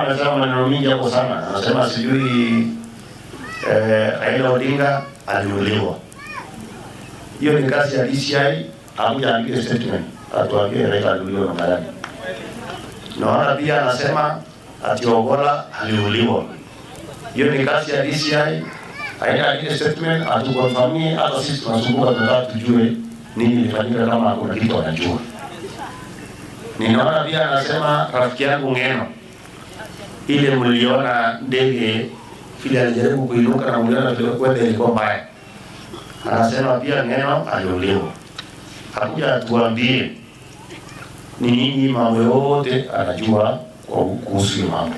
amesema maneno mingi hapo sana. Anasema sijui Raila Odinga aliuliwa. Hiyo ni kazi ya DCI, hakuja andike statement atuambie Raila aliuliwa na nani. Naona pia anasema ati Ogolla aliuliwa. Hiyo ni kazi ya DCI, haina andike statement atukonfirmie. Hata sisi tunasumbuka tunataka tujue nini ilifanyika kama hakuna kitu anajua. Ninaona pia anasema rafiki yangu Ngeno, ile mliona ndege ile alijaribu kuinuka na mliona kwenda ilikuwa mbaya. Anasema pia Ngeno aliuliwa. Hakuja tuambie ni nini mambo yote anajua kuhusu mambo.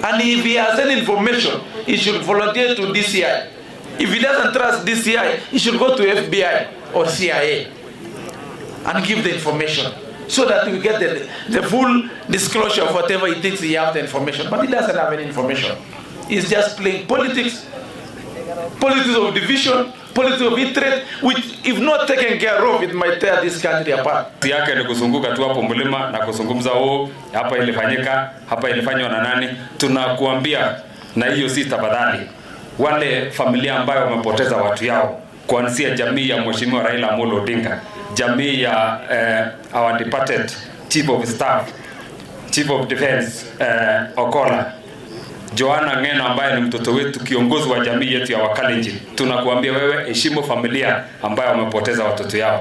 And if he has any information, he should volunteer to DCI. If he doesn't trust DCI, he should go to FBI or CIA and give the information, so that we get the full disclosure of whatever he thinks he has the information. But he doesn't have any information. He's just playing politics, politics of division, politics of hatred, which if not taken care of, it might tear this country apart. Yake ni kuzunguka tu hapo mlima na kuzungumza hapa ilifanyika, hapa ilifanywa na nani. Tunakuambia na hiyo si tafadhali. Wale familia ambayo wamepoteza watu yao, kuanzia jamii ya Mheshimiwa Raila Amolo Odinga, jamii ya our departed Chief of Staff, Chief of Defense Ogolla, Joanna Ngeno ambaye ni mtoto wetu, kiongozi wa jamii yetu ya Wakalenjin, tunakuambia wewe heshimu familia ambayo wamepoteza watoto yao.